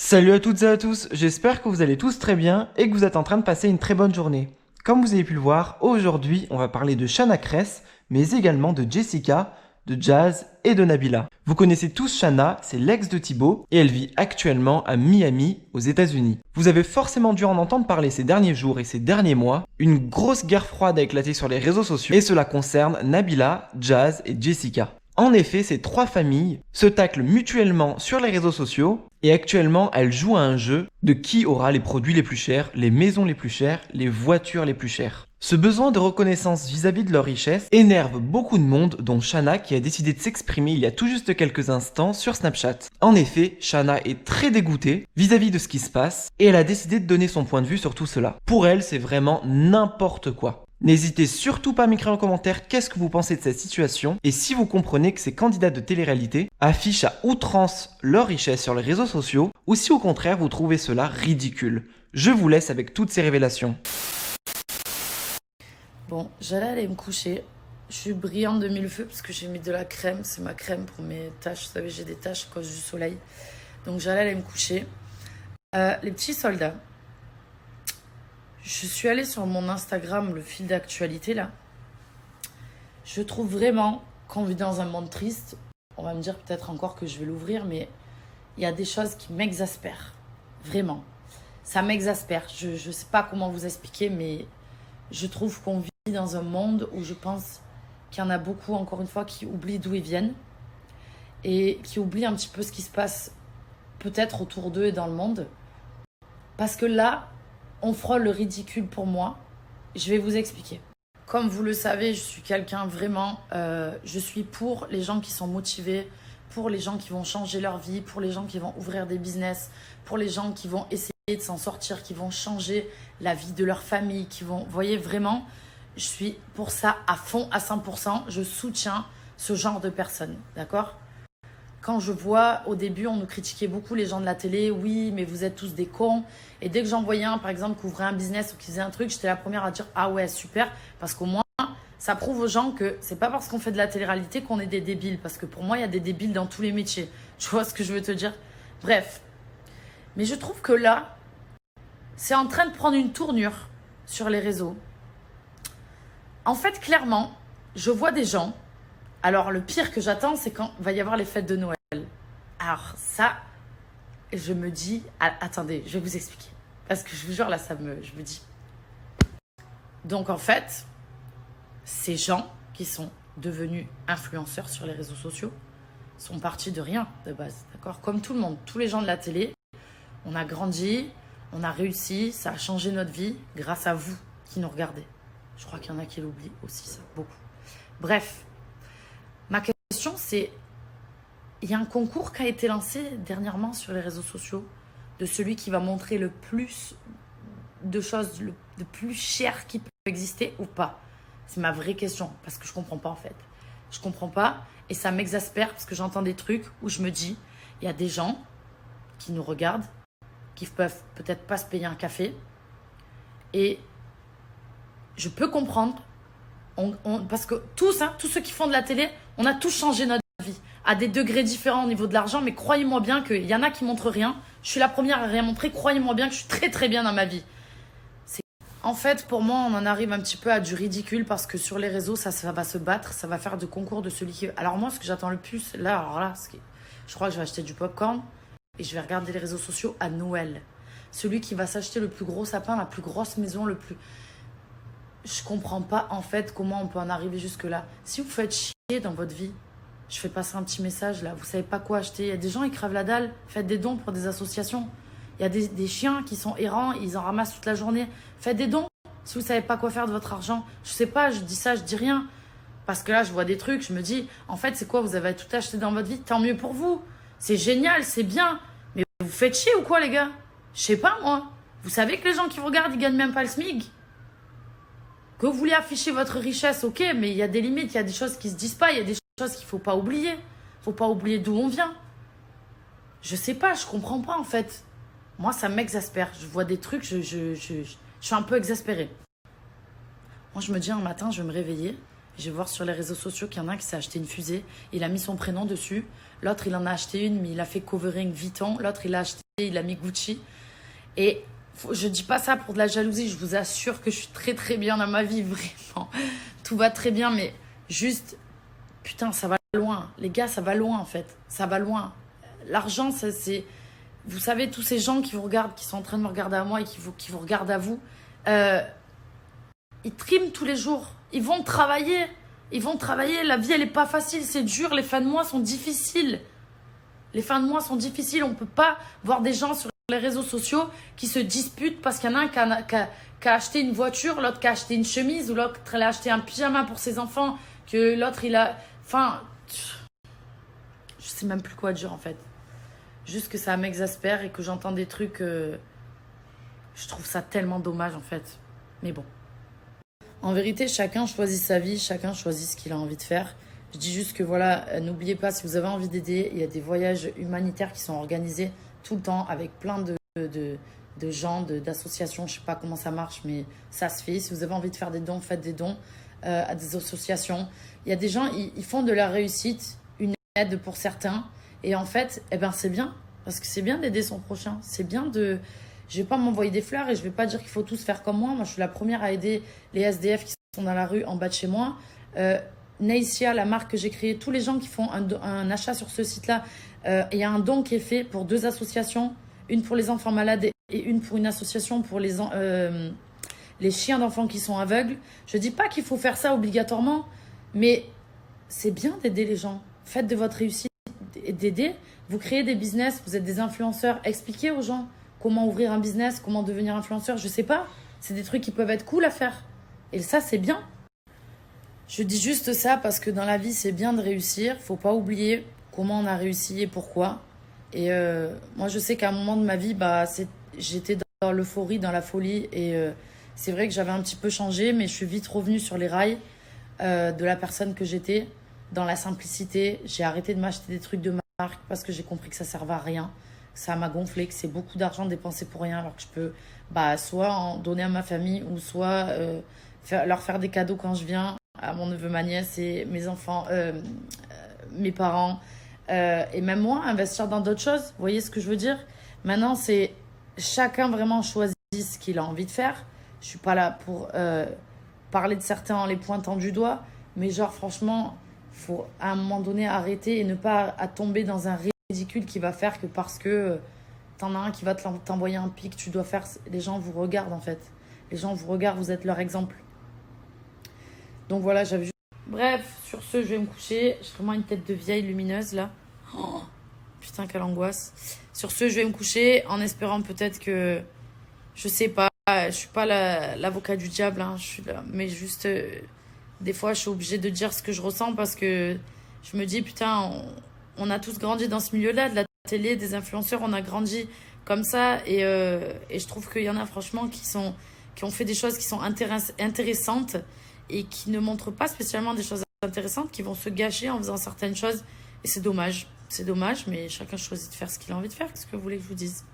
Salut à toutes et à tous, j'espère que vous allez tous très bien et que vous êtes en train de passer une très bonne journée. Comme vous avez pu le voir, aujourd'hui on va parler de Shanna Kress, mais également de Jessica, de Jazz et de Nabila. Vous connaissez tous Shanna, c'est l'ex de Thibaut et elle vit actuellement à Miami, aux États-Unis. Vous avez forcément dû en entendre parler ces derniers jours et ces derniers mois. Une grosse guerre froide a éclaté sur les réseaux sociaux et cela concerne Nabila, Jazz et Jessica. En effet, ces trois familles se taclent mutuellement sur les réseaux sociaux et actuellement elles jouent à un jeu de qui aura les produits les plus chers, les maisons les plus chères, les voitures les plus chères. Ce besoin de reconnaissance vis-à-vis de leur richesse énerve beaucoup de monde, dont Shanna qui a décidé de s'exprimer il y a tout juste quelques instants sur Snapchat. En effet, Shanna est très dégoûtée vis-à-vis de ce qui se passe et elle a décidé de donner son point de vue sur tout cela. Pour elle, c'est vraiment n'importe quoi. N'hésitez surtout pas à m'écrire en commentaire qu'est-ce que vous pensez de cette situation et si vous comprenez que ces candidats de télé-réalité affichent à outrance leur richesse sur les réseaux sociaux ou si au contraire vous trouvez cela ridicule. Je vous laisse avec toutes ces révélations. Bon, j'allais aller me coucher. Je suis brillante de mille feux parce que j'ai mis de la crème. C'est ma crème pour mes taches. Vous savez, j'ai des taches à cause du soleil. Donc j'allais aller me coucher. Les petits soldats. Je suis allée sur mon Instagram, le fil d'actualité là. Je trouve vraiment qu'on vit dans un monde triste. On va me dire peut-être encore que je vais l'ouvrir, mais il y a des choses qui m'exaspèrent. Vraiment. Ça m'exaspère. Je ne sais pas comment vous expliquer, mais je trouve qu'on vit dans un monde où je pense qu'il y en a beaucoup, encore une fois, qui oublient d'où ils viennent et qui oublient un petit peu ce qui se passe peut-être autour d'eux et dans le monde. Parce que là, on frôle le ridicule pour moi. Je vais vous expliquer. Comme vous le savez, je suis quelqu'un vraiment... je suis pour les gens qui sont motivés, pour les gens qui vont changer leur vie, pour les gens qui vont ouvrir des business, pour les gens qui vont essayer de s'en sortir, qui vont changer la vie de leur famille, qui vont... Vous voyez, vraiment, je suis pour ça à fond, à 100%. Je soutiens ce genre de personnes, d'accord ? Quand je vois, au début, on nous critiquait beaucoup, les gens de la télé. Oui, mais vous êtes tous des cons. Et dès que j'en voyais un, par exemple, qui ouvrait un business ou qui faisait un truc, j'étais la première à dire « Ah ouais, super !» Parce qu'au moins, ça prouve aux gens que c'est pas parce qu'on fait de la télé-réalité qu'on est des débiles. Parce que pour moi, il y a des débiles dans tous les métiers. Tu vois ce que je veux te dire? Bref. Mais je trouve que là, c'est en train de prendre une tournure sur les réseaux. En fait, clairement, je vois des gens... Alors, le pire que j'attends, c'est quand va y avoir les fêtes de Noël. Alors, ça, je me dis... Attendez, je vais vous expliquer. Parce que je vous jure, là, je me dis... Donc, en fait, ces gens qui sont devenus influenceurs sur les réseaux sociaux sont partis de rien, de base. D'accord? Comme tout le monde, tous les gens de la télé, on a grandi, on a réussi, ça a changé notre vie grâce à vous qui nous regardez. Je crois qu'il y en a qui l'oublient aussi, ça, beaucoup. Bref. Ma question, c'est, il y a un concours qui a été lancé dernièrement sur les réseaux sociaux de celui qui va montrer le plus de choses, le plus cher qui peut exister ou pas. C'est ma vraie question, parce que je ne comprends pas en fait. Je ne comprends pas et ça m'exaspère parce que j'entends des trucs où je me dis, il y a des gens qui nous regardent, qui peuvent peut-être pas se payer un café et je peux comprendre. Parce que tous ceux qui font de la télé, on a tous changé notre vie à des degrés différents au niveau de l'argent, mais croyez-moi bien qu'il y en a qui montrent rien. Je suis la première à rien montrer. Croyez-moi bien que je suis très très bien dans ma vie. En fait, pour moi, on en arrive un petit peu à du ridicule parce que sur les réseaux, ça va se battre, ça va faire de concours de celui qui... Alors moi, ce que j'attends le plus, je crois que je vais acheter du popcorn et je vais regarder les réseaux sociaux à Noël. Celui qui va s'acheter le plus gros sapin, la plus grosse maison, le plus... Je comprends pas en fait comment on peut en arriver jusque là. Si vous faites chier dans votre vie, je fais passer un petit message là. Vous savez pas quoi acheter. Il y a des gens qui crèvent la dalle. Faites des dons pour des associations. Il y a des chiens qui sont errants. Ils en ramassent toute la journée. Faites des dons. Si vous savez pas quoi faire de votre argent. Je sais pas, je dis ça, je dis rien. Parce que là, je vois des trucs. Je me dis, en fait, c'est quoi? Vous avez tout acheté dans votre vie. Tant mieux pour vous. C'est génial, c'est bien. Mais vous faites chier ou quoi les gars? Je sais pas moi. Vous savez que les gens qui vous regardent, ils gagnent même pas le SMIC. Que vous voulez afficher votre richesse, ok, mais il y a des limites, il y a des choses qui se disent pas, il y a des choses qu'il faut pas oublier. Faut pas oublier d'où on vient. Je sais pas, je comprends pas en fait. Moi, ça m'exaspère. Je vois des trucs, je suis un peu exaspérée. Moi, je me dis un matin, je vais me réveiller, je vais voir sur les réseaux sociaux qu'il y en a un qui s'est acheté une fusée, il a mis son prénom dessus. L'autre, il en a acheté une, mais il a fait covering Vuitton. L'autre, il a acheté il a mis Gucci. Et je dis pas ça pour de la jalousie, je vous assure que je suis très très bien dans ma vie, vraiment. Tout va très bien, mais juste, putain, ça va loin. Les gars, ça va loin en fait. Ça va loin. L'argent, c'est... Vous savez, tous ces gens qui vous regardent, qui sont en train de me regarder à moi et qui vous regardent à vous, ils triment tous les jours. Ils vont travailler. Ils vont travailler. La vie, elle n'est pas facile. C'est dur. Les fins de mois sont difficiles. Les fins de mois sont difficiles. On ne peut pas voir des gens sur les réseaux sociaux qui se disputent parce qu'il y en a un qui a acheté une voiture, l'autre qui a acheté une chemise, ou l'autre qui a acheté un pyjama pour ses enfants, que l'autre, il a... Enfin, je sais même plus quoi dire, en fait. Juste que ça m'exaspère et que j'entends des trucs... je trouve ça tellement dommage, en fait. Mais bon. En vérité, chacun choisit sa vie, chacun choisit ce qu'il a envie de faire. Je dis juste que voilà, n'oubliez pas, si vous avez envie d'aider, il y a des voyages humanitaires qui sont organisés tout le temps avec plein de gens, d'associations. Je sais pas comment ça marche, mais ça se fait. Si vous avez envie de faire des dons, faites des dons à des associations. Il y a des gens, ils font de la réussite une aide pour certains. Et en fait, eh ben, c'est bien. Parce que c'est bien d'aider son prochain. C'est bien de... Je vais pas m'envoyer des fleurs et je vais pas dire qu'il faut tous faire comme moi. Moi, je suis la première à aider les SDF qui sont dans la rue en bas de chez moi. Neissia, la marque que j'ai créée, tous les gens qui font un achat sur ce site-là, il y a un don qui est fait pour 2 associations, une pour les enfants malades et une pour une association pour les chiens d'enfants qui sont aveugles. Je dis pas qu'il faut faire ça obligatoirement, mais c'est bien d'aider les gens. Faites de votre réussite et d'aider. Vous créez des business, vous êtes des influenceurs, expliquez aux gens comment ouvrir un business, comment devenir influenceur, je sais pas. C'est des trucs qui peuvent être cool à faire. Et ça, c'est bien. Je dis juste ça parce que dans la vie, c'est bien de réussir. Faut pas oublier comment on a réussi et pourquoi. Et moi, je sais qu'à un moment de ma vie, j'étais dans l'euphorie, dans la folie. Et c'est vrai que j'avais un petit peu changé, mais je suis vite revenue sur les rails de la personne que j'étais, dans la simplicité. J'ai arrêté de m'acheter des trucs de marque parce que j'ai compris que ça servait à rien. Ça m'a gonflé, que c'est beaucoup d'argent dépensé pour rien, alors que je peux soit en donner à ma famille ou soit leur faire des cadeaux quand je viens, à mon neveu, ma nièce et mes enfants, mes parents, et même moi, investir dans d'autres choses. Vous voyez ce que je veux dire? Maintenant, c'est chacun vraiment choisit ce qu'il a envie de faire. Je suis pas là pour parler de certains en les pointant du doigt, mais genre franchement, faut à un moment donné arrêter et ne pas tomber dans un ridicule qui va faire que parce que t'en as un qui va t'envoyer un pic, tu dois faire... Les gens vous regardent en fait. Les gens vous regardent, vous êtes leur exemple. Donc voilà, j'avais juste... Bref, sur ce, je vais me coucher. J'ai vraiment une tête de vieille lumineuse là. Oh, putain, quelle angoisse. Sur ce, je vais me coucher en espérant peut-être que... Je sais pas, je suis pas l'avocat du diable, hein, je suis là. Mais juste... des fois, je suis obligée de dire ce que je ressens parce que je me dis, putain... On a tous grandi dans ce milieu-là, de la télé, des influenceurs, on a grandi comme ça. Et je trouve qu'il y en a franchement qui ont fait des choses qui sont intéressantes et qui ne montrent pas spécialement des choses intéressantes, qui vont se gâcher en faisant certaines choses. Et c'est dommage. C'est dommage, mais chacun choisit de faire ce qu'il a envie de faire. Qu'est-ce que vous voulez que je vous dise?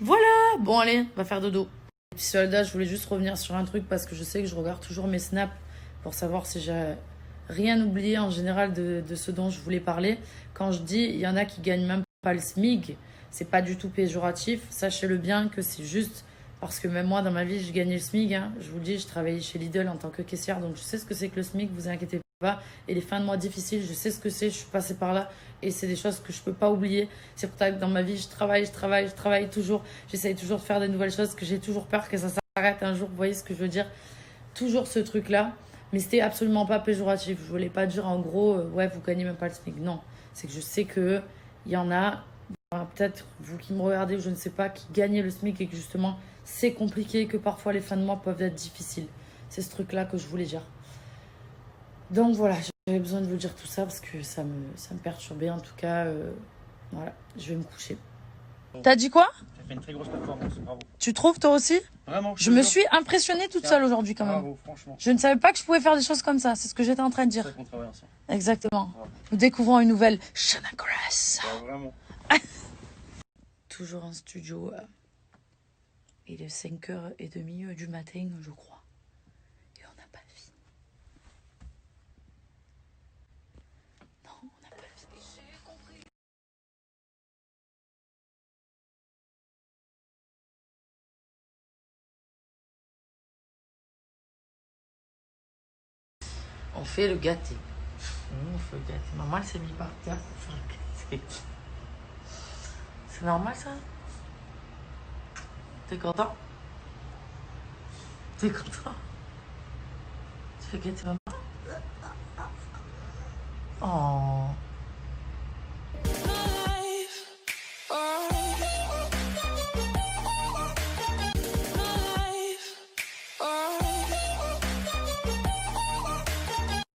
Voilà. Bon, allez, on va faire dodo. Petit soldat, je voulais juste revenir sur un truc parce que je sais que je regarde toujours mes snaps pour savoir si j'ai... rien oublié en général de ce dont je voulais parler. Quand je dis, il y en a qui gagnent même pas le SMIC, c'est pas du tout péjoratif. Sachez-le bien que c'est juste parce que même moi, dans ma vie, j'ai gagné le SMIC. Hein. Je vous le dis, je travaillais chez Lidl en tant que caissière, donc je sais ce que c'est que le SMIC, vous inquiétez pas. Et les fins de mois difficiles, je sais ce que c'est, je suis passée par là. Et c'est des choses que je peux pas oublier. C'est pour ça que dans ma vie, je travaille toujours. J'essaye toujours de faire des nouvelles choses, que j'ai toujours peur que ça s'arrête un jour. Vous voyez ce que je veux dire? Toujours ce truc-là. Mais c'était absolument pas péjoratif. Je voulais pas dire en gros, ouais, vous gagnez même pas le SMIC. Non, c'est que je sais que il y en a, peut-être vous qui me regardez ou je ne sais pas, qui gagnent le SMIC et que justement c'est compliqué, que parfois les fins de mois peuvent être difficiles. C'est ce truc-là que je voulais dire. Donc voilà, j'avais besoin de vous dire tout ça parce que ça me perturbait. En tout cas, voilà, je vais me coucher. T'as dit quoi? Ça fait une très grosse performance, bravo. Tu trouves toi aussi? Vraiment, Je me suis impressionnée toute seule aujourd'hui quand même. Bravo, franchement. Je ne savais pas que je pouvais faire des choses comme ça. C'est ce que j'étais en train de dire. C'est ça qu'on travaille ensemble. Exactement. Bravo. Nous découvrons une nouvelle Shana Grace. Ouais, vraiment. Toujours en studio. Il est 5h30 du matin, je crois. On fait le gâté. On fait le gâté. Maman, elle s'est mise par terre pour faire le gâté. C'est normal, ça? T'es content? T'es content? Tu fais gâter maman? Oh.